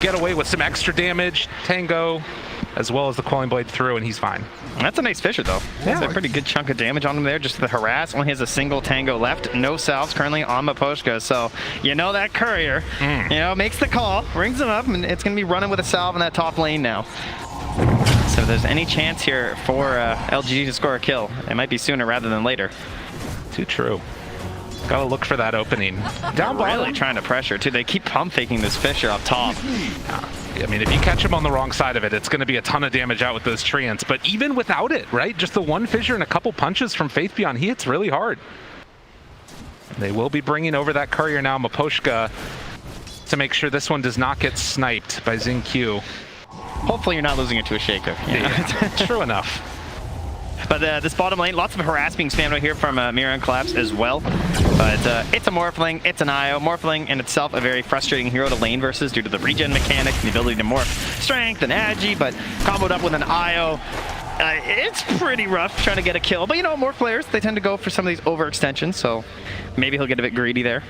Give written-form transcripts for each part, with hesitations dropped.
get away with some extra damage. Tango, as well as the Quelling Blade through, and he's fine. That's a nice Fisher, though. That's a pretty good chunk of damage on him there. Just the harass. Only has a single Tango left. No salves currently on Miposhka. So, you know that courier, makes the call, rings him up, and it's going to be running with a salve in that top lane now. So if there's any chance here for LGD to score a kill, it might be sooner rather than later. Too true. Gotta look for that opening. Down bottom. Really trying to pressure, too. They keep pump faking this Fisher up top. I mean, if you catch him on the wrong side of it, it's going to be a ton of damage out with those treants. But even without it, right? Just the one fissure and a couple punches from Faith Beyond, he hits really hard. They will be bringing over that courier now, Miposhka, to make sure this one does not get sniped by XinQ. Hopefully you're not losing it to a Shaker. Yeah, true enough. But this bottom lane, lots of harass being spammed out here from Mira and Collapse as well. But it's a Morphling, it's an IO. Morphling in itself a very frustrating hero to lane versus due to the regen mechanic and the ability to morph strength and agi, but comboed up with an IO. It's pretty rough trying to get a kill, but more players, they tend to go for some of these overextensions, so maybe he'll get a bit greedy there.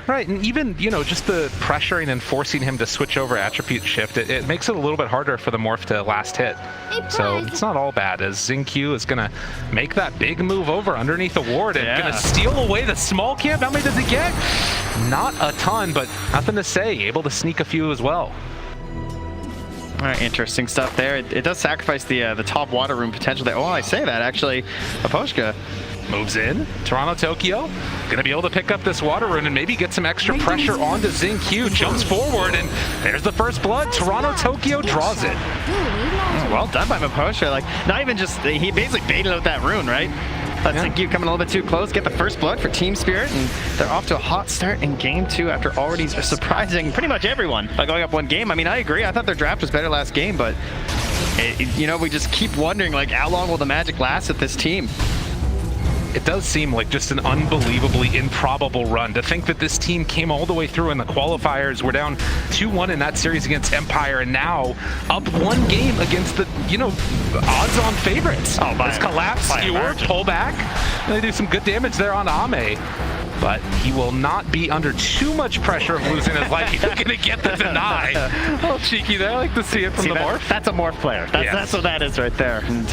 Right, and even, just the pressuring and forcing him to switch over attribute shift, it makes it a little bit harder for the morph to last hit. So it's not all bad, as XinQ is going to make that big move over underneath the ward and going to steal away the small camp. How many does he get? Not a ton, but nothing to say. Able to sneak a few as well. All right, interesting stuff there. It does sacrifice the top water room potential there. Oh, I say that, actually. Miposhka moves in. Toronto Tokyo going to be able to pick up this water rune and maybe get some extra pressure onto XinQ. Jumps forward, and there's the first blood. Toronto Tokyo draws it. Well done by Miposhka. Like, not even just, he basically baited out that rune, right? Let's XinQ coming a little bit too close, get the first blood for Team Spirit, and they're off to a hot start in game 2 after already surprising pretty much everyone by going up one game. I mean, I agree. I thought their draft was better last game, but we just keep wondering, like, how long will the magic last with this team? It does seem like just an unbelievably improbable run. To think that this team came all the way through in the qualifiers. We're down 2-1 in that series against Empire, and now up one game against the, odds-on favorites. Oh, this Collapse, Skewer, pull back. They do some good damage there on Ame. But he will not be under too much pressure of losing his life. He's going to get the deny. Oh, cheeky there. I like to see it from the morph. That's a morph player. That's what that is right there. And,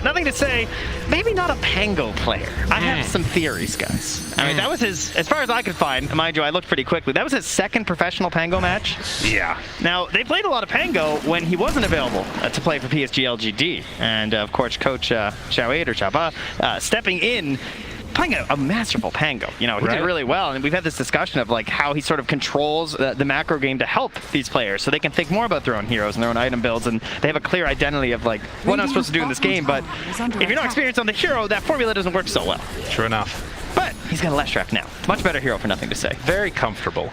nothing to say. Maybe not a Pango player. I have some theories, guys. I mean, that was his, as far as I could find, mind you, I looked pretty quickly. That was his second professional Pango match. Yeah. Now, they played a lot of Pango when he wasn't available to play for PSG.LGD. And, of course, Coach Chaba stepping in, playing a masterful Pango. He did really well, and we've had this discussion of like how he sort of controls the macro game to help these players so they can think more about their own heroes and their own item builds, and they have a clear identity of like what I'm supposed to do in this game. But if you're not experienced on the hero, that formula doesn't work so well. True enough. But he's got a less draft now. Much better hero for nothing to say. Very comfortable.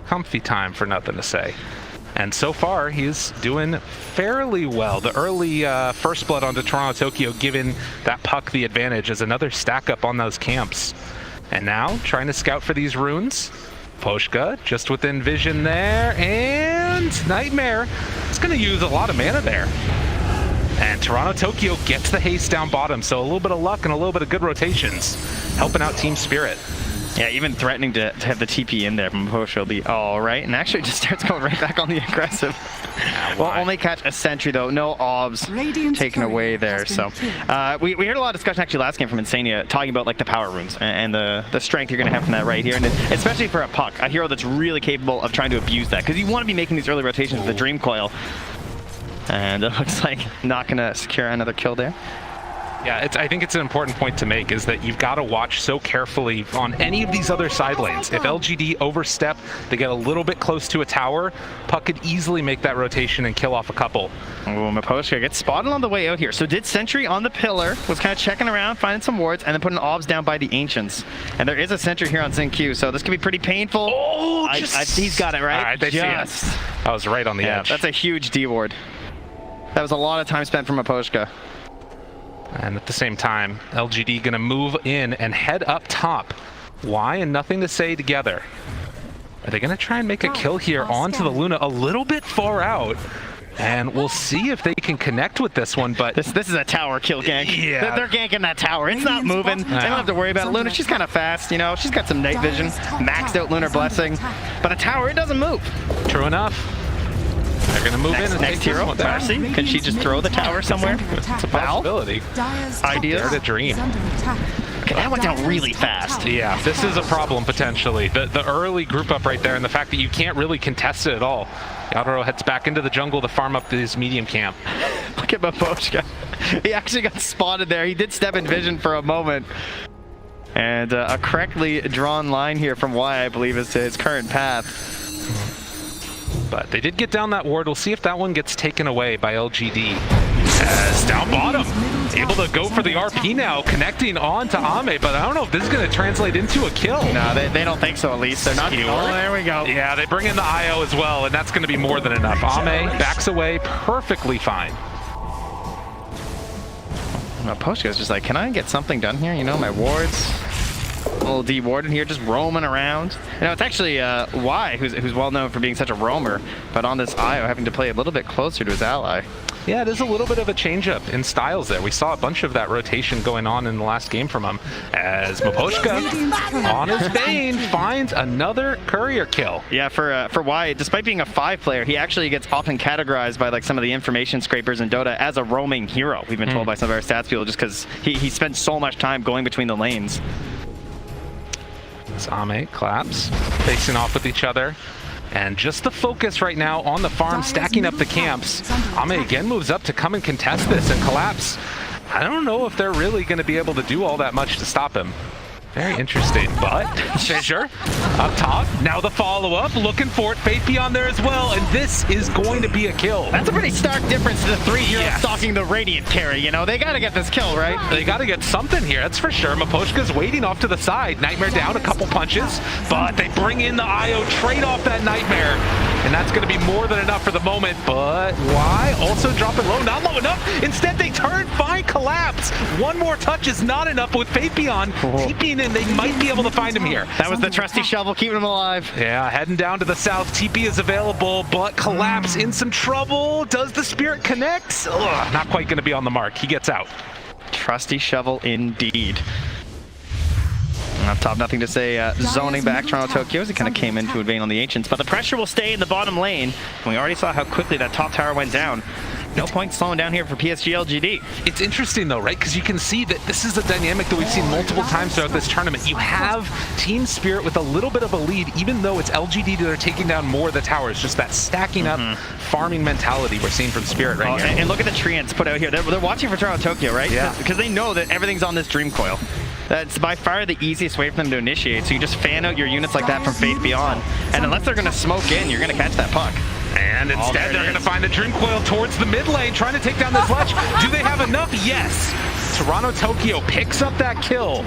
Comfy time for nothing to say. And so far, he's doing fairly well. The early first blood onto Toronto Tokyo, giving that puck the advantage as another stack up on those camps. And now, trying to scout for these runes. Poshka, just within vision there, and Nightmare. It's going to use a lot of mana there. And Toronto Tokyo gets the haste down bottom, so a little bit of luck and a little bit of good rotations, helping out Team Spirit. Yeah, even threatening to have the TP in there from Posh will be all right, and actually just starts going right back on the aggressive. Will only catch a sentry though, no obs taken away there. So we heard a lot of discussion actually last game from Insania talking about like the power runes and the strength you're going to have from that right here, and especially for a puck, a hero that's really capable of trying to abuse that, because you want to be making these early rotations with the Dream Coil. And it looks like not going to secure another kill there. Yeah, I think it's an important point to make, is that you've got to watch so carefully on any of these other side lanes. If LGD overstep, they get a little bit close to a tower, Puck could easily make that rotation and kill off a couple. Oh, Miposhka gets spotted on the way out here. So did Sentry on the pillar, was kind of checking around, finding some wards, and then putting obs down by the Ancients. And there is a Sentry here on XinQ, so this could be pretty painful. Oh, he's got it, right? All right, they see it. I was right on the edge. That's a huge D ward. That was a lot of time spent from Miposhka. And at the same time, LGD gonna move in and head up top. Why and nothing to say together. Are they gonna try and make a kill here onto the Luna a little bit far out? And we'll see if they can connect with this one, but... This is a tower kill gank. Yeah. They're ganking that tower. It's not moving. They don't have to worry about it. Luna, she's kind of fast, She's got some night vision, maxed out Lunar Blessing. But a tower, it doesn't move. True enough. They're going to move in and next take hero. this one down. Mercy, can she just throw the tower somewhere? It's a possibility. Ideas. Dare to dream. Okay, that went down really fast. Yeah, this is a problem potentially. The early group up right there and the fact that you can't really contest it at all. Yadoro heads back into the jungle to farm up his medium camp. Look at Mapochka. He actually got spotted there. He did step in vision for a moment. And a correctly drawn line here from Y, I believe, is to his current path. But they did get down that ward. We'll see if that one gets taken away by LGD. As down bottom, able to go for the RP now, connecting on to Ame, but I don't know if this is going to translate into a kill. No, they don't think so, at least. They're not. Oh, there we go. Yeah, they bring in the IO as well, and that's going to be more than enough. Ame backs away perfectly fine. Poshko's just like, can I get something done here? You know, my wards, a little de-warded here, just roaming around. You know, it's actually Y, who's well known for being such a roamer, but on this IO having to play a little bit closer to his ally. Yeah, it is a little bit of a change-up in styles there. We saw a bunch of that rotation going on in the last game from him as Mapochka on his Bane finds another courier kill. Yeah, for Y, despite being a 5 player, he actually gets often categorized by like some of the information scrapers in Dota as a roaming hero. We've been told by some of our stats people just because he spends so much time going between the lanes. Ame, Collapse, facing off with each other. And just the focus right now on the farm, stacking up the camps. Ame again moves up to come and contest this, and Collapse, I don't know if they're really going to be able to do all that much to stop him. Very interesting, but Fissure up top. Now the follow-up, looking for it. Faithion there as well, and this is going to be a kill. That's a pretty stark difference to the 3 heroes stalking the Radiant carry, you know? They gotta get this kill, right? They gotta get something here, that's for sure. Mapochka's waiting off to the side. Nightmare down, a couple punches, but they bring in the IO, trade off that Nightmare, and that's gonna be more than enough for the moment, but why? Also dropping low, not low enough. Instead, they turn, find Collapse. One more touch is not enough with Faithion. TPing in, they might be able to find him here. That was the trusty shovel keeping him alive. Yeah, heading down to the south. TP is available, but Collapse in some trouble. Does the Spirit connect? Ugh, not quite gonna be on the mark. He gets out. Trusty shovel indeed. And up top, nothing to say. Zoning back Toronto Tokyo as he kind of came in to invade on the Ancients, but the pressure will stay in the bottom lane. And we already saw how quickly that top tower went down. No point slowing down here for PSG.LGD. It's interesting though, right? Because you can see that this is a dynamic that we've seen multiple times throughout this tournament. You have Team Spirit with a little bit of a lead, even though it's LGD that are taking down more of the towers. Just that stacking up, farming mentality we're seeing from Spirit right here. And look at the treants put out here. They're watching for Toronto Tokyo, right? Yeah. Because they know that everything's on this Dream Coil. That's by far the easiest way for them to initiate. So you just fan out your units like that from Faithion. And unless they're going to smoke in, you're going to catch that puck. And instead, they're going to find the Dream Coil towards the mid lane, trying to take down this ledge. Do they have enough? Yes. Toronto Tokyo picks up that kill.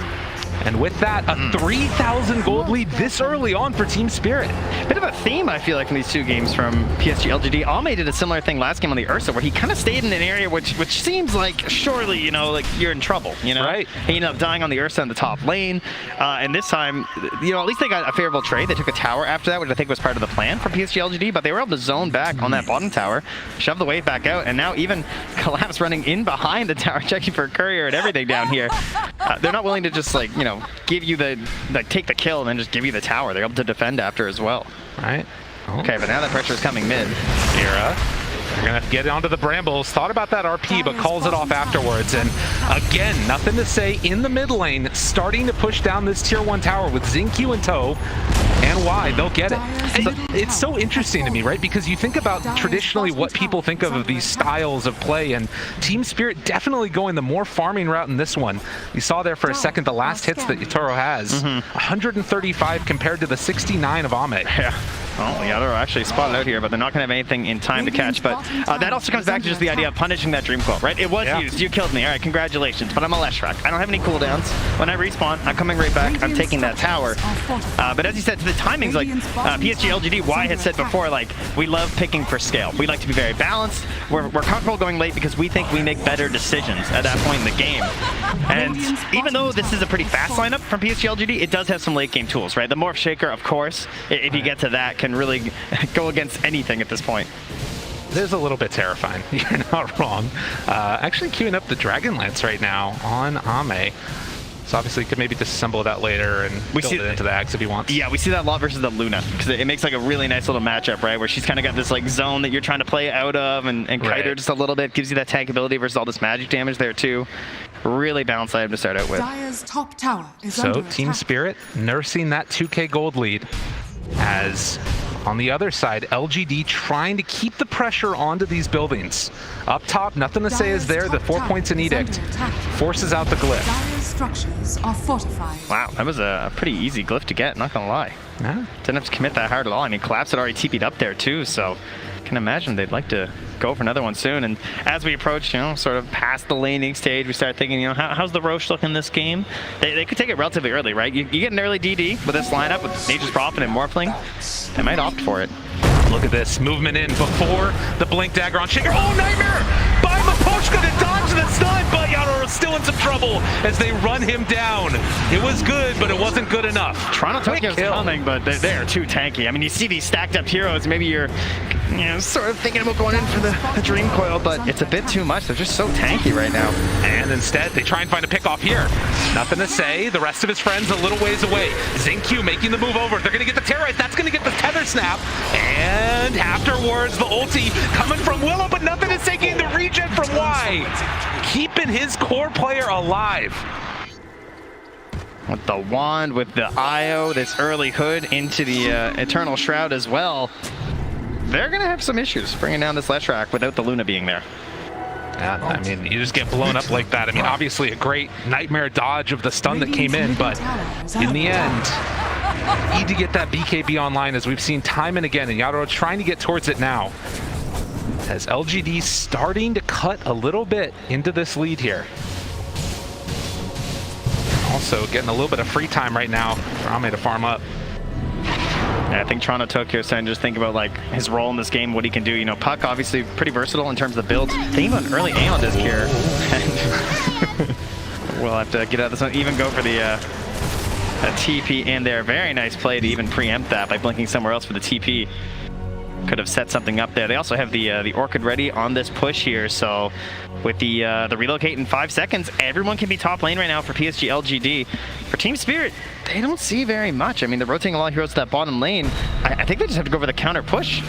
And with that, a 3,000 gold lead this early on for Team Spirit. Bit of a theme, I feel like, in these two games from PSG.LGD. Ame did a similar thing last game on the Ursa, where he kind of stayed in an area which seems like, surely, you know, like you're in trouble, you know? Right. He ended up dying on the Ursa in the top lane. And this time, you know, at least they got a favorable trade. They took a tower after that, which I think was part of the plan for PSG.LGD, but they were able to zone back on that bottom tower, shove the wave back out, and now even Collapse running in behind the tower, checking for a courier and everything down here. They're not willing to just, like, you know, give you the, like, take the kill and then just give you the tower. They're able to defend after as well. Right. Oh. Okay, but now that pressure is coming mid. Mira. They're going to get onto the Brambles. Thought about that RP, but calls it off afterwards. And again, nothing to say in the mid lane, starting to push down this tier 1 tower with Xingqiu in tow. And why? They'll get it. And it's so interesting to me, right? Because you think about traditionally what people think of these styles of play, and Team Spirit definitely going the more farming route in this one. You saw there for a second the last hits that Yatoro has. 135 compared to the 69 of Ame. Yeah. Well, yeah, they're actually spotted out here, but they're not going to have anything in time to catch. But that also comes back to just the idea of punishing that Dream Coil, right? It was used. You killed me. All right, congratulations. But I'm a Leshrac. I don't have any cooldowns. When I respawn, I'm coming right back. I'm taking that tower. But as you said, the timing's like PSG.LGD, Y had said before, like, we love picking for scale. We like to be very balanced. We're comfortable going late because we think we make better decisions at that point in the game. And even though this is a pretty fast lineup from PSG.LGD, it does have some late game tools, right? The Morph Shaker, of course, if you get to that, can really go against anything at this point. There's a little bit terrifying. You're not wrong. Actually queuing up the Dragon Lance right now on Ame. So obviously he could maybe disassemble that later and build it into the Axe if he wants. Yeah, we see that a lot versus the Luna, because it makes like a really nice little matchup, right? Where she's kind of got this like zone that you're trying to play out of and kite her just a little bit, gives you that tank ability versus all this magic damage there too. Really balanced item to start out with. Dire's top tower is So under Team attack. Spirit nursing that 2K gold lead, as on the other side, LGD trying to keep the pressure onto these buildings. Up top, nothing to say is there. The 4 points in Edict forces out the glyph. Dire's structures are fortified. Wow, that was a pretty easy glyph to get, not gonna lie. Yeah. Didn't have to commit that hard at all. I mean, Collapse had already TP'd up there too, so I can imagine they'd like to go for another one soon. And as we approach, sort of past the laning stage, we start thinking, how's the Roche looking this game? They could take it relatively early, right? You get an early DD with this lineup with Nature's Prophet and Morphling. They might opt for it. Look at this movement in before the Blink Dagger on Shaker. Oh, Nightmare by Mapochka to dodge the stun, but Yadoro's still in some trouble as they run him down. It was good, but it wasn't good enough. Toronto Tokyo's coming, but they're too tanky. I mean, you see these stacked up heroes, maybe you're sort of thinking about going in for the Dream Coil, but it's a bit too much. They're just so tanky right now. And instead, they try and find a pick off here. Nothing to say. The rest of his friends a little ways away. Xingqiu making the move over. They're going to get the Terrorite. That's going to get the Tether Snap. And afterwards, the ulti coming from Willow, but nothing is taking the regen from Y. Keeping his core player alive. With the wand, with the IO, this early hood into the Eternal Shroud as well. They're going to have some issues bringing down this Leshrac without the Luna being there. Yeah, I mean, you just get blown up like that. I mean, obviously a great Nightmare dodge of the stun that came in, but in the end, need to get that BKB online, as we've seen time and again, and Yadoro's trying to get towards it now. As LGD starting to cut a little bit into this lead here. Also getting a little bit of free time right now for Ame to farm up. Yeah, I think Toronto Tokyo is starting to just think about like his role in this game, what he can do. Puck obviously pretty versatile in terms of the builds. They even an early Aeon disc here. And we'll have to get out of this one. Even go for the a TP in there. Very nice play to even preempt that by blinking somewhere else for the TP. Could have set something up there. They also have the Orchid ready on this push here, so with the relocate in 5 seconds, everyone can be top lane right now for PSG.LGD. For Team Spirit, they don't see very much. I mean, they're rotating a lot of heroes to that bottom lane. I think they just have to go for the counter push.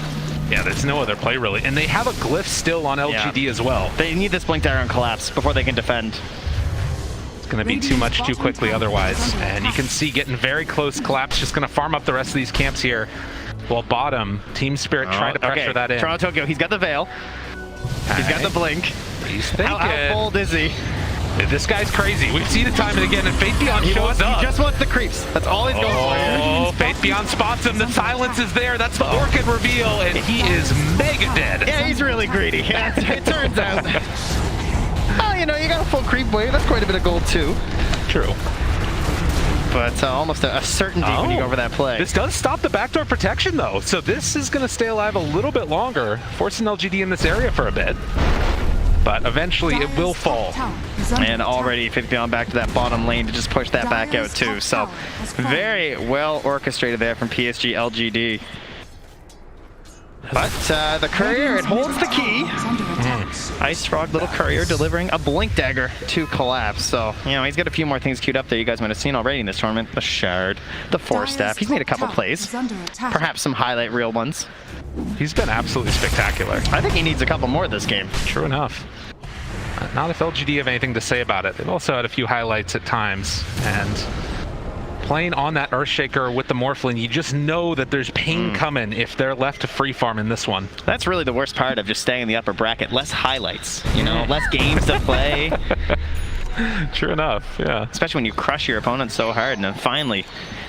Yeah, there's no other play really, and they have a glyph still on LGD as well. They need this Blink Dagger on Collapse before they can defend. It's going to be too much too quickly otherwise, and you can see getting very close. Collapse just going to farm up the rest of these camps here. Well, bottom, Team Spirit trying to pressure that in. Toronto Tokyo, he's got the Veil. He's got the Blink. He's thinking. How bold is he? This guy's crazy. We've seen it time and again, and Faith Beyond shows up. He just wants the creeps. That's all he's going for here. Oh, Faith Beyond spots him. The silence is there. That's the Orchid reveal, and he is mega dead. Yeah, he's really greedy. Yeah, it turns out. Oh, you got a full creep wave. That's quite a bit of gold, too. True. But almost a certainty when you go over that play. This does stop the backdoor protection, though. So this is going to stay alive a little bit longer, forcing LGD in this area for a bit. But eventually it will fall. And already 50 on back to that bottom lane to just push that back out too. So very well orchestrated there from PSG.LGD. But the courier, it holds the key. Ice Frog, little courier, delivering a Blink Dagger to Collapse. So, he's got a few more things queued up there you guys might have seen already in this tournament. The Shard, the Force Staff. He's made a couple plays. Perhaps some highlight reel ones. He's been absolutely spectacular. I think he needs a couple more this game. True enough. Not if LGD have anything to say about it. They've also had a few highlights at times, and playing on that Earthshaker with the Morphling, you just know that there's pain coming if they're left to free farm in this one. That's really the worst part of just staying in the upper bracket. Less highlights, less games to play. True enough, yeah. Especially when you crush your opponent so hard, and then finally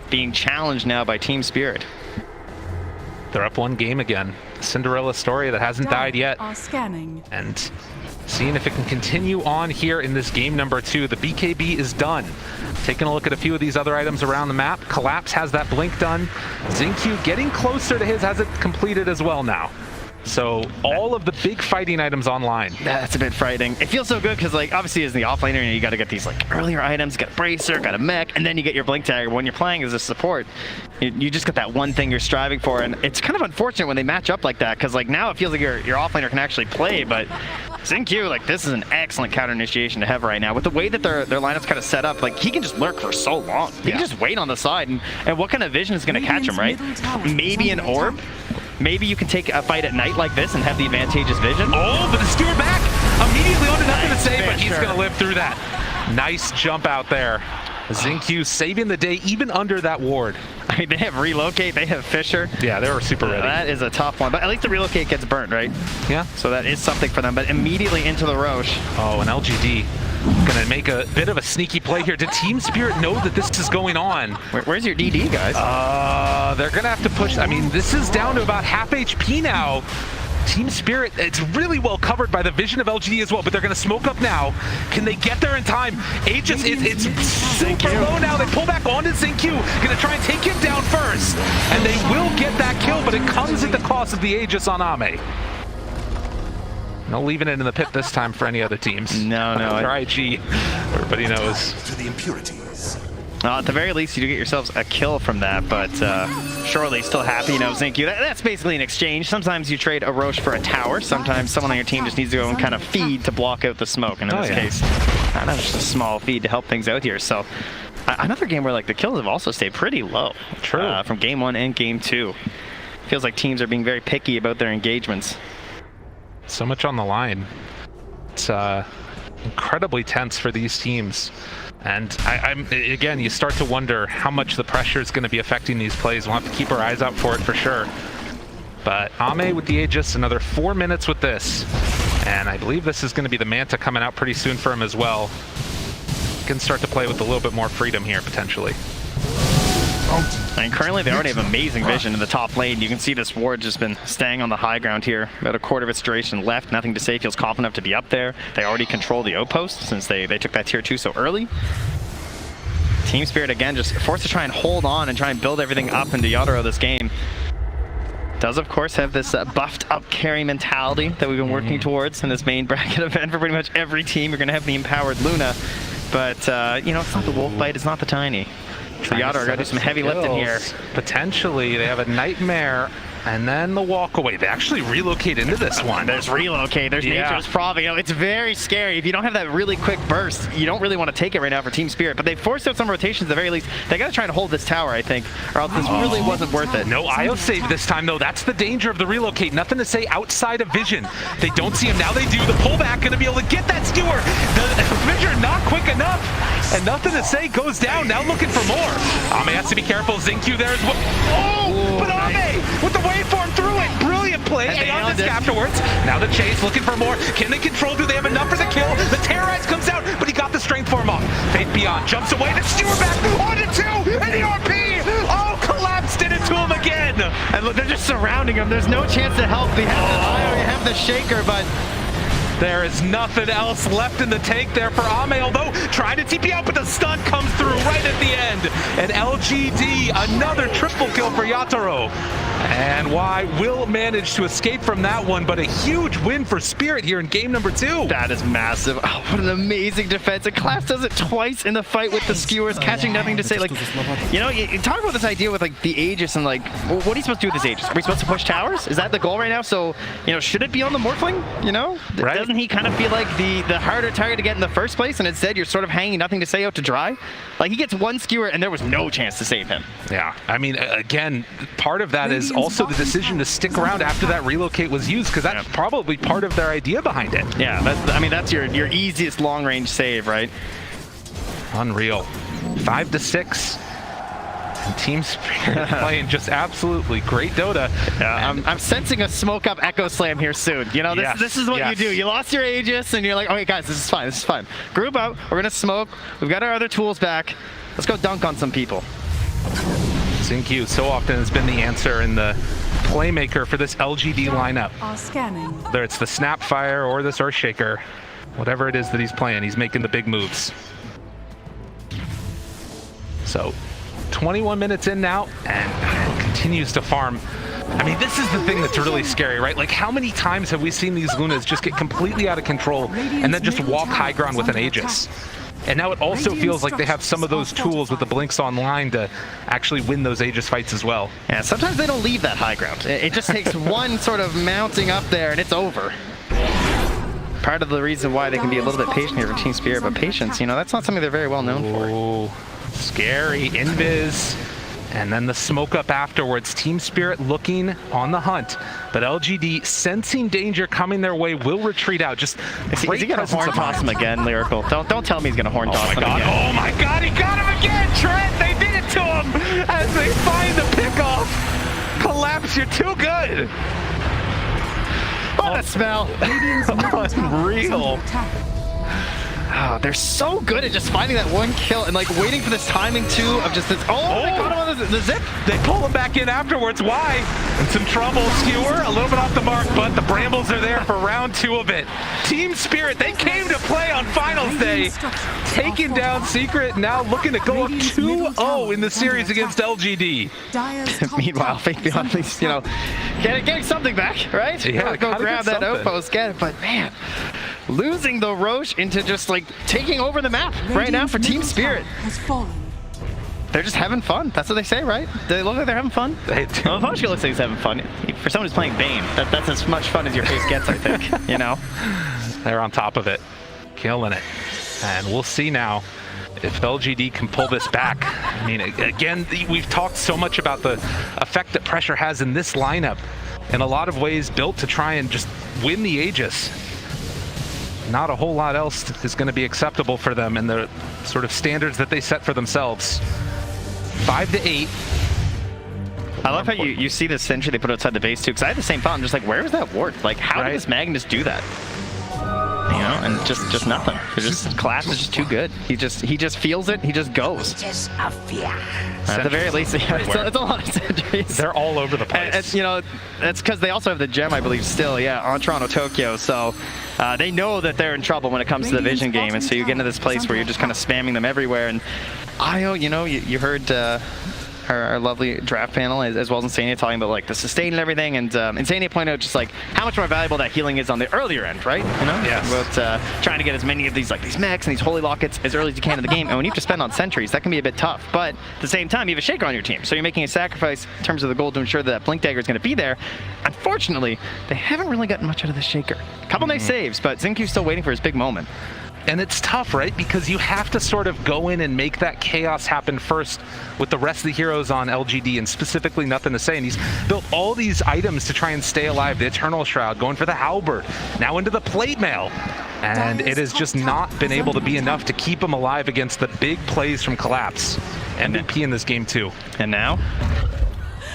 being challenged now by Team Spirit. They're up one game again. Cinderella story that hasn't died yet. And seeing if it can continue on here in this game number 2. The BKB is done. Taking a look at a few of these other items around the map. Collapse has that blink done. Xingqiu getting closer to his, has it completed as well now. So all of the big fighting items online. That's a bit frightening. It feels so good because, like, obviously as the offlaner, you got to get these like earlier items. You got a bracer, got a mech, and then you get your blink dagger. When you're playing as a support, you just got that one thing you're striving for, and it's kind of unfortunate when they match up like that because, like, now it feels like your offlaner can actually play, but Xingqiu, like, this is an excellent counter initiation to have right now. With the way that their lineup's kind of set up, like, he can just lurk for so long. He can just wait on the side, and what kind of vision is going to catch him, right? Maybe an orb. Maybe you can take a fight at night like this and have the advantageous vision. Oh, but the skewer back immediately onto nothing to say, but he's going to live through that. Nice jump out there. Xingqiu saving the day even under that ward. I mean, they have relocate, they have Fisher. Yeah, they were super ready. That is a tough one, but at least the relocate gets burnt, right? Yeah. So that is something for them, but immediately into the Roche. Oh, and LGD gonna make a bit of a sneaky play here. Did Team Spirit know that this is going on? Where's your DD, guys? They're gonna have to push. I mean, this is down to about half HP now. Team Spirit, it's really well covered by the vision of LGD as well, but they're going to smoke up now. Can they get there in time? Aegis, it's super low now. They pull back onto Xingqiu. Going to try and take him down first. And they will get that kill, but it comes at the cost of the Aegis on Ame. No leaving it in the pit this time for any other teams. No. For IG, everybody knows. To the impurities. At the very least, you do get yourselves a kill from that, but surely still happy, you know, Xingqiu. That's basically an exchange. Sometimes you trade a Roche for a tower. Sometimes someone on your team just needs to go and kind of feed to block out the smoke. And in this case, that was just a small feed to help things out here. So another game where, like, the kills have also stayed pretty low. True. From game 1 and game 2. Feels like teams are being very picky about their engagements. So much on the line. It's incredibly tense for these teams. And again, you start to wonder how much the pressure is going to be affecting these plays. We'll have to keep our eyes out for it for sure. But Ame with the Aegis, another 4 minutes with this. And I believe this is going to be the Manta coming out pretty soon for him as well. He can start to play with a little bit more freedom here, potentially. And currently they already have amazing vision in the top lane. You can see this ward just been staying on the high ground here. About a quarter of its duration left. Nothing to say. Feels confident enough to be up there. They already control the outpost since they took that tier 2 so early. Team Spirit again just forced to try and hold on and try and build everything up into Yatoro this game. Does of course have this buffed up carry mentality that we've been working towards in this main bracket event for pretty much every team. You're going to have the empowered Luna. But, you know, it's not the wolf bite, it's not the tiny. So Yatoro got to do some heavy lifting here. Potentially, they have a Nightmare and then the walk away. They actually relocate into this one. There's relocate, there's Nature's Prophet. You know, it's very scary. If you don't have that really quick burst, you don't really want to take it right now for Team Spirit. But they forced out some rotations at the very least. They got to try and hold this tower, I think, or else this really wasn't worth it. No IO save this time, though. That's the danger of the relocate. Nothing to say outside of vision. They don't see him. Now they do. The pullback going to be able to get that skewer. The vision not quick enough. And nothing to say goes down. Now looking for more. Ame has to be careful. Xingqiu there as well. Oh, but Ame with the waveform through it. Brilliant play. And on this afterwards. Now the chase looking for more. Can they control? Do they have enough for the kill? The Terrorize comes out, but he got the strength form off. Faith Beyond jumps away. The skewer back onto 2. And the RP. Oh, collapsed it into him again. And look, they're just surrounding him. There's no chance to help. They have the IO, you have the shaker, but there is nothing else left in the tank there for Ame, although trying to TP out, but the stun comes through right at the end. And LGD, another triple kill for Yatoro. And Y will manage to escape from that one, but a huge win for Spirit here in game number 2. That is massive. Oh, what an amazing defense. And Class does it twice in the fight with the skewers, catching nothing to say. Like, you know, you talk about this idea with like the Aegis and like, well, what are you supposed to do with this Aegis? Are we supposed to push towers? Is that the goal right now? So, you know, should it be on the Morphling? You know? Right. Doesn't he kind of feel like the harder target to get in the first place, and instead you're sort of hanging nothing to say out to dry? Like, he gets one skewer and there was no chance to save him. Yeah, I mean, again, part of that is also the decision to stick around after that relocate was used, because that's probably part of their idea behind it. Yeah, I mean, that's your easiest long-range save, right? Unreal. 5-6. And Team Spirit playing just absolutely great Dota. Yeah, I'm sensing a smoke up Echo Slam here soon. You know, this is what you do. You lost your Aegis and you're like, okay guys, this is fine. Group out, we're gonna smoke. We've got our other tools back. Let's go dunk on some people. Xingqiu so often has been the answer and the playmaker for this LGD lineup. Whether it's the Snapfire or this Earthshaker, whatever it is that he's playing, he's making the big moves. So 21 minutes in now and continues to farm I mean, this is the thing that's really scary, right? Like, how many times have we seen these Lunas just get completely out of control and then just walk high ground with an Aegis? And now it also feels like they have some of those tools with the Blinks Online to actually win those Aegis fights as well. Yeah, sometimes they don't leave that high ground. It just takes one sort of mounting up there and it's over. Part of the reason why they can be a little bit patient here for Team Spirit, but patience, you know, that's not something they're very well known for. Oh, scary. Invis. And then the smoke up afterwards. Team Spirit looking on the hunt. But LGD, sensing danger coming their way, will retreat out. Just is he going to horn toss him again, Lyrical? Don't tell me he's going to horn toss him again. Oh my god, he got him again, Trent! They did it to him as they find the pickoff. Collapse, you're too good. What a smell. Unreal. Oh, they're so good at just finding that one kill and like waiting for this timing too of just this. Oh, they caught him on the zip. They pull him back in afterwards. Why? In some trouble. Skewer a little bit off the mark, but the Brambles are there for round 2 of it. Team Spirit, they came to play on finals day. Taking down Secret, now looking to go up 2-0 in the series against LGD. Meanwhile, Faith@Beyond, at least, you know, getting something back, right? Yeah, go grab that outpost, get it. But man, losing the Roche into just like taking over the map right now for Team Spirit. They're just having fun. That's what they say, right? They look like they're having fun. Well, Voshka looks like he's having fun. For someone who's playing Bane, that's as much fun as your face gets, I think. You know? They're on top of it. Killing it. And we'll see now if LGD can pull this back. I mean, again, we've talked so much about the effect that pressure has in this lineup. In a lot of ways built to try and just win the Aegis. Not a whole lot else is going to be acceptable for them and the sort of standards that they set for themselves. 5 to 8. I love how you see the sentry they put outside the base too, because I had the same thought. I'm just like, where was that ward? Like, how did this Magnus do that? You know, and just nothing. Collapse is just too good. He just feels it. He just goes. At the very least, yeah, it's a lot of sentries. They're all over the place. And, you know, that's because they also have the gem, I believe, still, yeah, on Toronto, Tokyo. So they know that they're in trouble when it comes to the vision game, and so you get into this place where you're just kind of spamming them everywhere. And Io, you know, you heard our lovely draft panel, as well as Insania, talking about like the sustain and everything, and Insania pointed out just like how much more valuable that healing is on the earlier end, right? You know, about trying to get as many of these mechs and these holy lockets as early as you can in the game. And when you have to spend on sentries, that can be a bit tough. But at the same time, you have a Shaker on your team, so you're making a sacrifice in terms of the goal to ensure that Blink Dagger is going to be there. Unfortunately, they haven't really gotten much out of the Shaker. A couple nice saves, but Xinq's still waiting for his big moment. And it's tough, right? Because you have to sort of go in and make that chaos happen first with the rest of the heroes on LGD, and specifically Nothing to Say. And he's built all these items to try and stay alive. The Eternal Shroud, going for the Halberd, now into the Plate Mail. And it has just not been able to be enough to keep him alive against the big plays from Collapse. MVP in this game too. And now?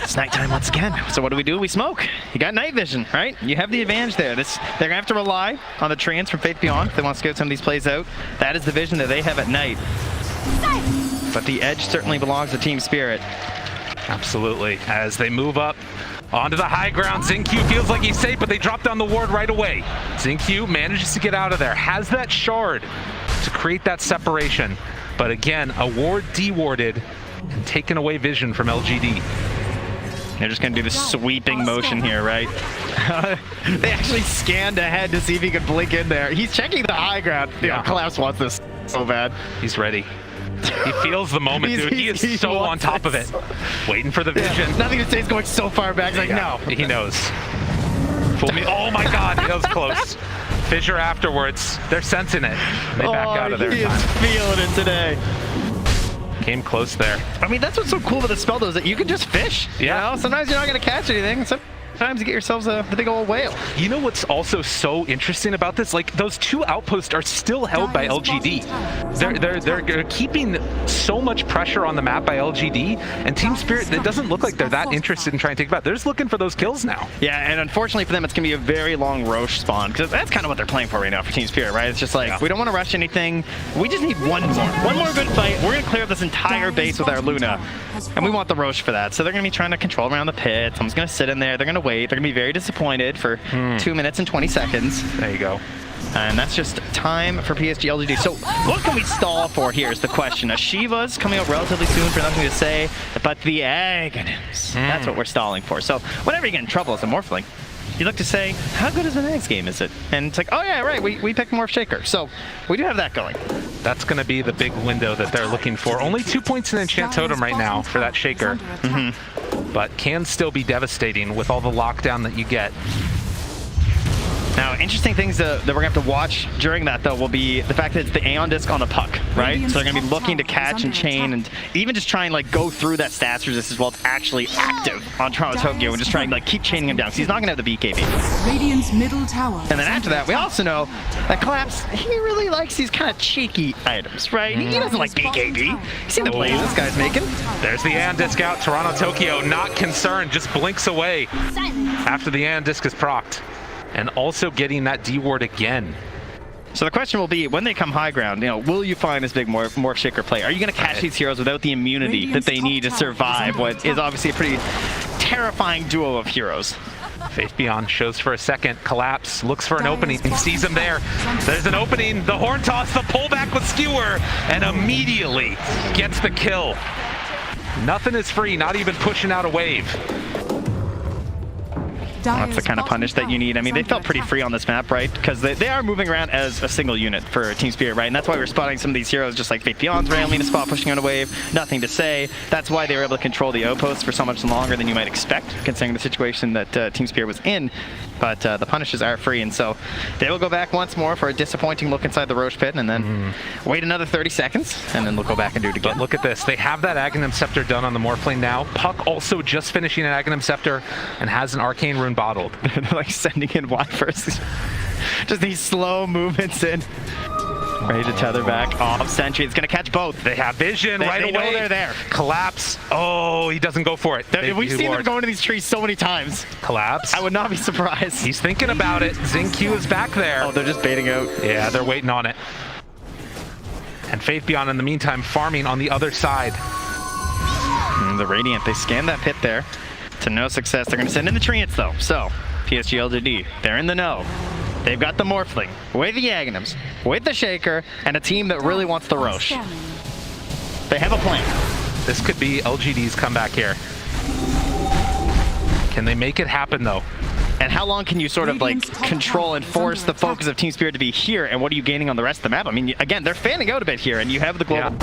It's nighttime once again. So what do? We smoke. You got night vision, right? You have the advantage there. They're gonna have to rely on the treants from Faith@Beyond if they want to scout some of these plays out. That is the vision that they have at night. But the edge certainly belongs to Team Spirit. Absolutely. As they move up onto the high ground, Xinq feels like he's safe, but they drop down the ward right away. Xinq manages to get out of there, has that shard to create that separation. But again, a ward dewarded and taken away vision from LGD. They're just going to do the sweeping motion here, right? They actually scanned ahead to see if he could blink in there. He's checking the high ground. Yeah. Collapse wants this so bad. He's ready. He feels the moment, dude. He is so on top of it. Waiting for the vision. Nothing to say, he's going so far back. He's like, no. He knows. Fool me. Oh my god, that was close. Fissure afterwards. They're sensing it. They back out of there. He is feeling it today. Came close there. I mean, that's what's so cool about the spell, though, is that you can just fish. Yeah. You know? Sometimes you're not going to catch anything. Sometimes you get yourselves the big old whale. You know what's also so interesting about this? Like, those 2 outposts are still held by LGD. They're keeping so much pressure on the map by LGD, and Team Spirit, it doesn't look like they're that interested in trying to take it back. They're just looking for those kills now. Yeah, and unfortunately for them, it's going to be a very long Roche spawn, because that's kind of what they're playing for right now for Team Spirit, right? It's just like, we don't want to rush anything. We just need one more good fight. We're going to clear this entire base with our Luna, and we want the Roche for that. So they're going to be trying to control around the pit. Someone's going to sit in there. They're going to wait. They're going to be very disappointed for 2 minutes and 20 seconds. There you go. And that's just time for PSG.LGD. So what can we stall for here is the question. Shiva's coming out relatively soon for nothing to say, but the Aghanims, that's what we're stalling for. So whenever you get in trouble as a Morphling, you look to say, how good is the next game is it? And it's like, oh yeah, right, we picked Morph Shaker. So we do have that going. That's going to be the big window that they're looking for. Only 2 points in Enchant Totem right now for that Shaker. But can still be devastating with all the lockdown that you get. Now, interesting things that we're going to have to watch during that, though, will be the fact that it's the Aeon Disc on the puck, right? So they're going to be looking to catch and chain and even just try and, like, go through that stats resistance while it's actually active on Toronto Tokyo and just try and, like, keep chaining him down because he's not going to have the BKB. Radiant's middle tower. And then after that, we also know that Collapse, he really likes these kind of cheeky items, right? He doesn't like BKB. You see the plays this guy's making? There's the Aeon Disc out. Toronto Tokyo not concerned, just blinks away after the Aeon Disc is procced. And also getting that D ward again. So the question will be, when they come high ground, you know, will you find this big Morph Shaker play? Are you going to catch these heroes without the immunity that they need to survive what is obviously a pretty terrifying duo of heroes? Faith Beyond shows for a second. Collapse, looks for an opening, and sees him there. There's an opening, the horn toss, the pullback with Skewer, and immediately gets the kill. Nothing is free, not even pushing out a wave. That's the kind of punish that you need. I mean, they felt pretty free on this map, right? Because they are moving around as a single unit for Team Spirit, right? And that's why we're spotting some of these heroes just like Faith Beyond's randomly in a spot pushing on a wave, nothing to say. That's why they were able to control the outposts for so much longer than you might expect, considering the situation that Team Spirit was in. But the punishes are free, and so they will go back once more for a disappointing look inside the Roche pit, and then wait another 30 seconds, and then they'll go back and do it again. But look at this. They have that Aghanim Scepter done on the Morphling now. Puck also just finishing an Aghanim Scepter and has an Arcane Rune bottled. They're like sending in Wipers. Just these slow movements in. Ready to tether back off Sentry. It's going to catch both. They have vision right away. They know they're there. Collapse. Oh, he doesn't go for it. We've seen them go into these trees so many times. Collapse. I would not be surprised. He's thinking about it. Xingqiu is back there. Oh, they're just baiting out. Yeah, they're waiting on it. And Faith Beyond, in the meantime, farming on the other side. The Radiant, they scanned that pit there to no success. They're going to send in the Treants, though. So, PSG.LGD, they're in the know. They've got the Morphling, with the Aghanims, with the Shaker, and a team that really wants the Roche. They have a plan. This could be LGD's comeback here. Can they make it happen, though? And how long can you sort of like control and force the focus of Team Spirit to be here, and what are you gaining on the rest of the map? I mean, again, they're fanning out a bit here, and you have the global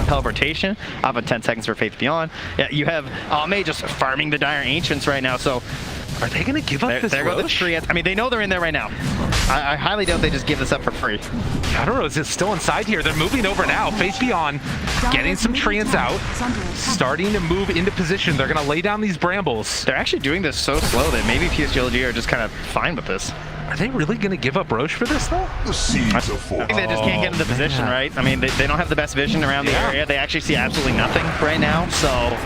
teleportation of a 10 seconds for Faith Beyond. Yeah, you have Ame just farming the Dire Ancients right now, so are they going to give up this There go the Treants. I mean, they know they're in there right now. I highly doubt they just give this up for free. Yadaros is still inside here. They're moving over now. Faith Beyond getting some Treants out, starting to move into position. They're going to lay down these brambles. They're actually doing this so slow that maybe PSG.LGD are just kind of fine with this. Are they really going to give up Roche for this, though? I think they just can't get into position, right? I mean, they don't have the best vision around the area. They actually see absolutely nothing right now, so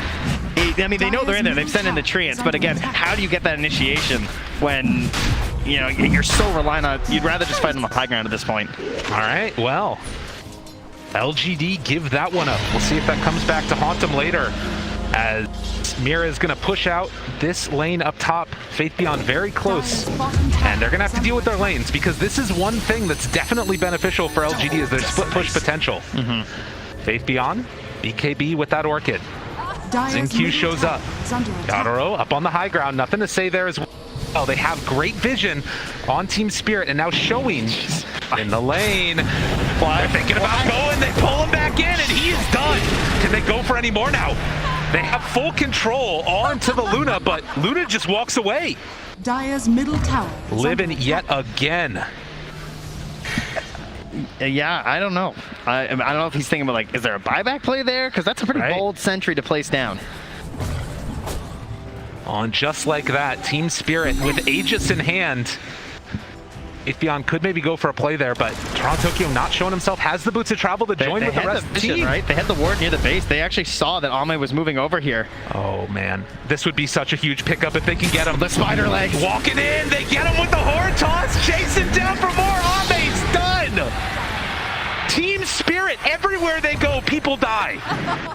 I mean, they know they're in there. They've sent in the Treants, but again, how do you get that initiation when, you know, you're so reliant on, you'd rather just fight on the high ground at this point. All right, well, LGD give that one up. We'll see if that comes back to haunt them later, as Mira is going to push out this lane up top. Faith Beyond very close, and they're going to have to deal with their lanes, because this is one thing that's definitely beneficial for LGD is their split push potential. Faith Beyond, BKB with that Orchid. Xingqiu shows up. Yadaro up on the high ground. Nothing to say there as well. They have great vision on Team Spirit, and now showing in the lane. They're thinking about going. They pull him back in, and he is done. Can they go for any more now? They have full control onto the Luna, but Luna just walks away. Dire's middle tower. Living yet again. Yeah, I don't know. I don't know if he's thinking about, like, is there a buyback play there? Because that's a pretty bold sentry to place down. On just like that, Team Spirit with Aegis in hand. Faith Beyond could maybe go for a play there, but Toronto Tokyo not showing himself, has the boots of travel to join with the rest of the team. Right? They had the ward near the base. They actually saw that Ame was moving over here. Oh, man. This would be such a huge pickup if they can get him. The spider legs. Walking in. They get him with the horn toss. Chasing down for more. Ame's done. Team Spirit, everywhere they go, people die.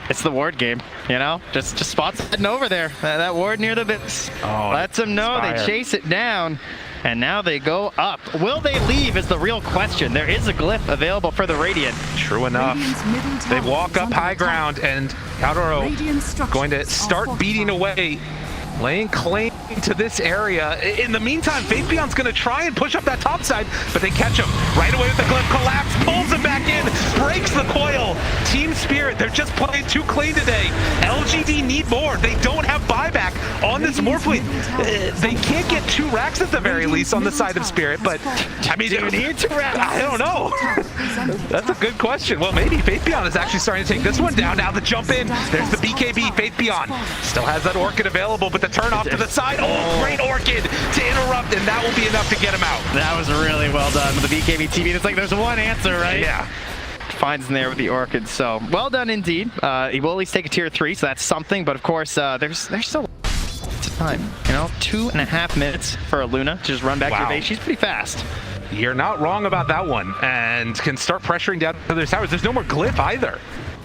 It's the ward game, you know? Just spots heading over there. That ward near the bits. Oh, lets them know. They chase it down. And now they go up. Will they leave is the real question. There is a glyph available for the Radiant. True enough. They walk up high ground, and Yaotaro going to start beating away, laying claim to this area. In the meantime, Faithbeyond's going to try and push up that top side, but they catch him right away with the glyph. Collapse, pulls him back in, breaks the coil. Team Spirit, they're just playing too clean today. LGD need more. They don't have buyback on this Morphling. They can't get 2 racks at the very least on the side of Spirit, but I mean, do you need 2 racks? I don't know. That's a good question. Well, maybe Faithbeyond is actually starting to take this one down. Now the jump in. There's the BKB. Faithbeyond still has that Orchid available, but the turn off to the side. Oh, great Orchid to interrupt, and that will be enough to get him out. That was really well done with the BKB TV. It's like there's one answer, right? Yeah. Finds in there with the Orchid, so well done indeed. He will at least take a tier 3, so that's something, but of course, there's still time. You know, 2.5 minutes for a Luna to just run back to your base. She's pretty fast. You're not wrong about that one, and can start pressuring down to their towers. There's no more glyph either.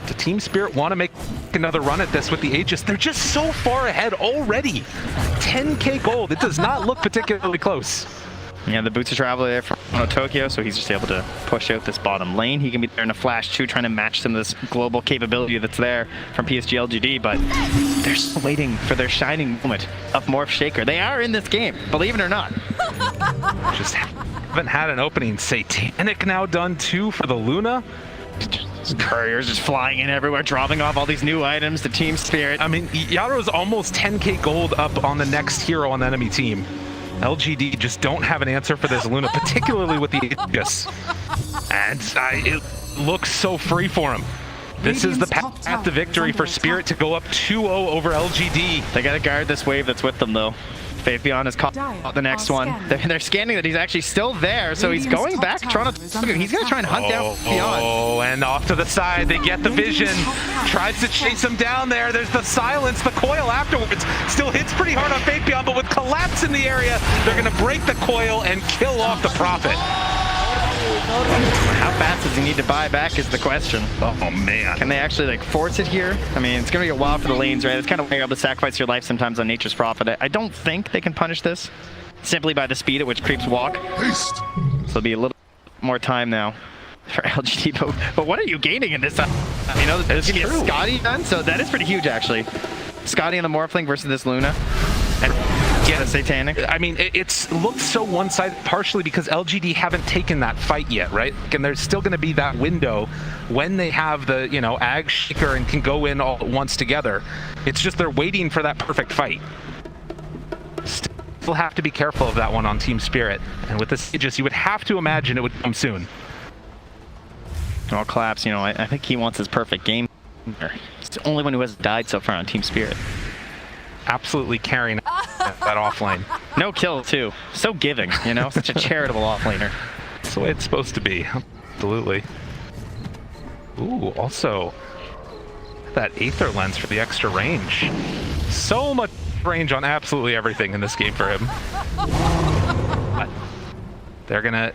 The Team Spirit want to make another run at this with the Aegis. They're just so far ahead already. 10k gold. It does not look particularly close. Yeah, the boots of travel there from Tokyo, so he's just able to push out this bottom lane. He can be there in a flash too, trying to match some of this global capability that's there from PSG.LGD, but they're still waiting for their shining moment of Morph Shaker. They are in this game, believe it or not. Just haven't had an opening. Satanic now done too for the Luna. Couriers just flying in everywhere, dropping off all these new items to Team Spirit. I mean, Yaotaro's almost 10k gold up on the next hero on the enemy team. LGD just don't have an answer for this Luna, particularly with the Aegis. And it looks so free for him. This is the path to victory for Spirit to go up 2-0 over LGD. They gotta guard this wave that's with them though. Faithbeyond has caught the next one. They're scanning that he's actually still there, so he's going back, trying to. He's gonna try and hunt down Beyond. Oh, and off to the side, they get the vision. Tries to chase him down there. There's the silence, the coil afterwards. Still hits pretty hard on Faithbeyond, but with collapse in the area, they're gonna break the coil and kill off the Prophet. How fast does he need to buy back is the question. Oh man. Can they actually like force it here? I mean, it's gonna be a while for the lanes, right? It's kind of where you're able to sacrifice your life sometimes on Nature's Prophet. I don't think they can punish this simply by the speed at which creeps walk. So it'll be a little more time now for LGD. But what are you gaining in this? You know, there's gonna be a Scotty done, so that is pretty huge actually. Scotty and the Morphling versus this Luna. And get a Satanic. I mean, it's looked so one-sided partially because LGD haven't taken that fight yet, right? And there's still going to be that window when they have the, you know, Ag Shaker and can go in all at once together. It's just they're waiting for that perfect fight. Still have to be careful of that one on Team Spirit. And with this Aegis, you would have to imagine it would come soon. Well, Collapse, you know, I think he wants his perfect game. He's the only one who hasn't died so far on Team Spirit. Absolutely carrying that offlane. No kill too. So giving, you know, such a charitable offlaner. That's the way it's supposed to be. Absolutely. Ooh, also that Aether lens for the extra range. So much range on absolutely everything in this game for him. But they're gonna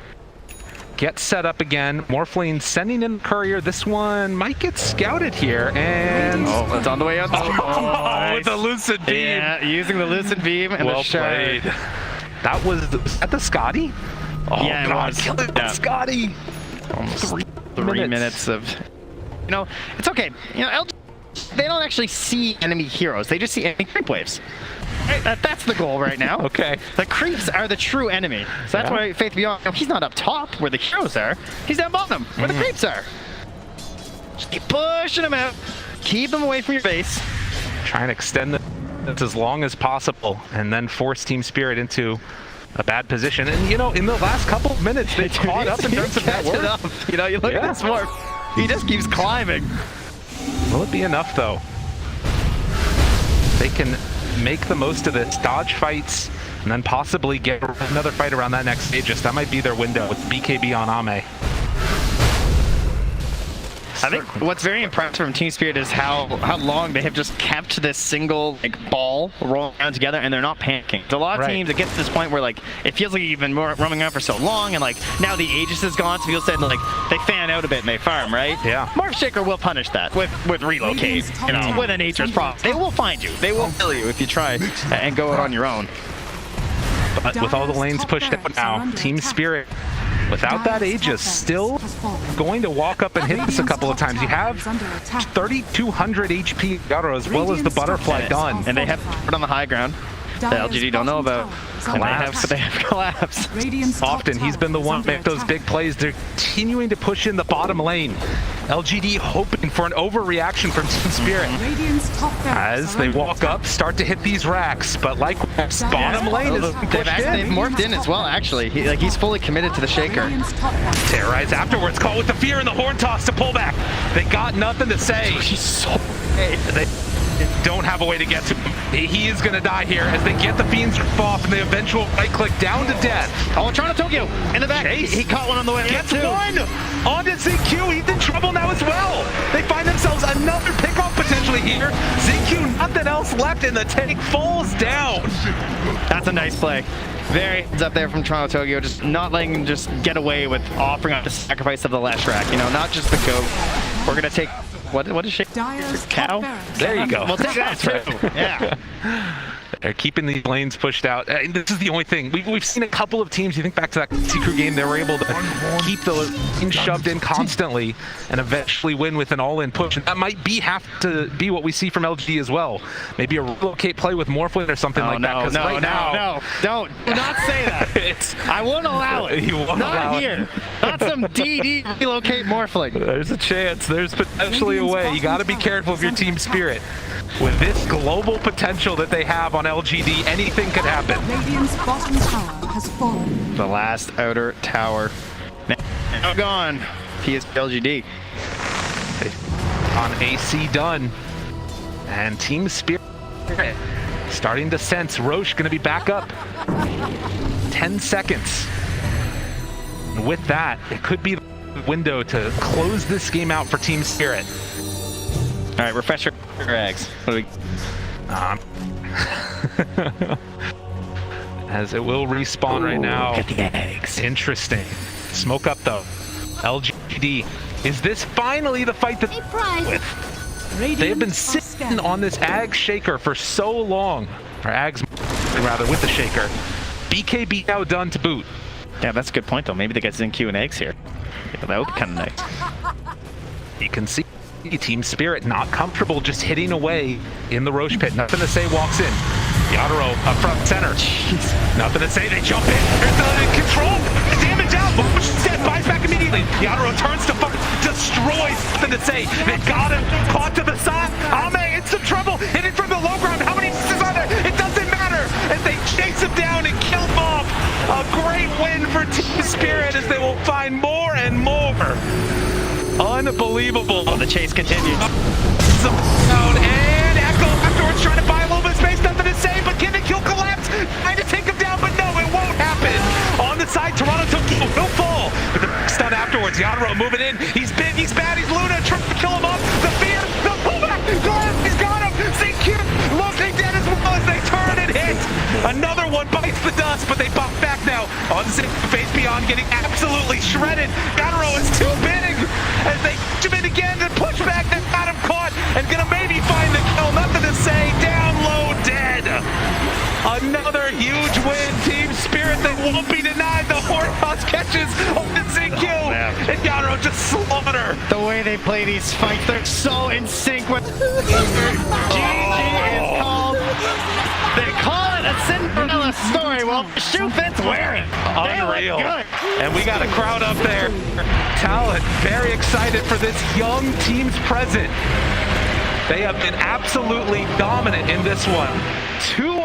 get set up again. Morphling sending in Courier. This one might get scouted here, and oh, it's on the way out. Oh, with the Lucid Beam. Yeah, using the Lucid Beam and well the shard. played. That was the Scotty? Oh, yeah, God, it was. kill it, Scotty. Almost 3 minutes of, you know, it's okay. You know, they don't actually see enemy heroes. They just see enemy creep waves. That's the goal right now. Okay. The creeps are the true enemy. So that's why Faithbeyond, you know, he's not up top where the heroes are. He's down bottom where the creeps are. Just keep pushing them out. Keep them away from your base. Try and extend this as long as possible and then force Team Spirit into a bad position. And, you know, in the last couple of minutes, they caught up in terms of that work. You know, you look at this Morph. He just keeps climbing. Will it be enough, though? They can make the most of this, dodge fights, and then possibly get another fight around that next Aegis. That might be their window with BKB on Ame. I think what's very impressive from Team Spirit is how long they have just kept this single like ball rolling around together, and they're not panicking. There's a lot of teams that get to this point where like it feels like you've been roaming around for so long, and like now the Aegis is gone, so people said like they fan out a bit and they farm, right? Yeah. Morph Shaker will punish that with relocate, you know, with a Nature's Prophet. They will find you. They will kill you if you try and go out on your own. But with all the lanes pushed out now, Team Spirit, without that Aegis, still going to walk up and hit this a couple of times. You have 3,200 HP Yaro as well as the Butterfly gun. And they have it on the high ground that LGD don't know about. Collapse. They have collapse. Often he's been the one to make those big plays. They're continuing to push in the bottom lane. LGD hoping for an overreaction from Team Spirit as they walk up, start to hit these racks. But like bottom lane is they've morphed in as well. Actually, he's fully committed to the shaker. Terrorize afterwards, caught with the fear and the horn toss to pull back. They got nothing to say. He's so. They don't have a way to get to him. He is going to die here as they get the Fiends off and the eventual right click down to death. Oh, Toronto in the back. He caught one on the way. Gets one on to ZQ. He's in trouble now as well. They find themselves another pickoff potentially here. ZQ, nothing else left in the tank, falls down. That's a nice play. Very heads up there from Toronto Tokyo, just not letting him just get away with offering up the sacrifice of the last rack. You know, not just the goat. We're gonna take what is she? Cow? There you go. We'll take that too. Yeah. They're keeping these lanes pushed out. This is the only thing. We've seen a couple of teams, you think back to that Secret game, they were able to keep the lanes shoved in constantly and eventually win with an all-in push. And that might have to be what we see from LG as well. Maybe a relocate play with Morphling or something like that. No, don't. Do not say that. I won't allow it. You won't not allow here. It. Not some DD relocate Morphling. There's a chance. There's potentially a way. You got to be careful of your Team Spirit. With this global potential that they have on LGD, anything could happen. Radiant's bottom tower has fallen. The last outer tower. Now gone. PSG.LGD. On AC done. And Team Spirit starting to sense Roche going to be back up. 10 seconds. And with that, it could be the window to close this game out for Team Spirit. All right, refresh your eggs. What do we? As it will respawn right now. Get the eggs. Interesting. Smoke up though. LGD. Is this finally the fight that with? They've been sitting on this Ag Shaker for so long. Or Ags rather with the Shaker. BKB now done to boot. Yeah, that's a good point though. Maybe they get Zinq and eggs here. Yeah, that would be kind of nice. You can see Team Spirit not comfortable just hitting away in the Roche pit. Nothing to say, walks in. Yadaro up front center. Jeez. Nothing to say, they jump in. Here's the control. Damage out. Roche instead buys back immediately. Yadaro turns to destroys. Nothing to say. They got him. Caught to the side. Ame in some trouble. Hitting from the low ground. How many pieces are there? It doesn't matter as they chase him down and kill him off. A great win for Team Spirit as they will find more and more. Unbelievable. Oh, the chase continues. And Echo afterwards trying to buy a little bit of space. Nothing to say, but can the kill collapse? Trying to take him down, but no, it won't happen. On the side, Toronto Tokyo will fall. But the stun afterwards. Yadaro moving in. He's big, he's bad, he's Luna trying to kill him off. The fear, the pullback. He's got him. ZQ looking dead as well as they turn and hit. Another one bites the dust, but they pop back now. On Zinq, face beyond, getting absolutely shredded. Yadaro is too big. As they catch him in again and push back, they've got him caught and gonna maybe find the kill. Nothing to say, down low, dead. Another huge win, Team Spirit, they won't be denied. The Hornhouse catches on the ZQ and Yadaro just slaughter. The way they play these fights, they're so in sync with GG is called. They call it a Cinderella story. Well, the shoe fits wearing. Unreal. And we got a crowd up there. Talent, very excited for this young team's present. They have been absolutely dominant in this one. 2-0.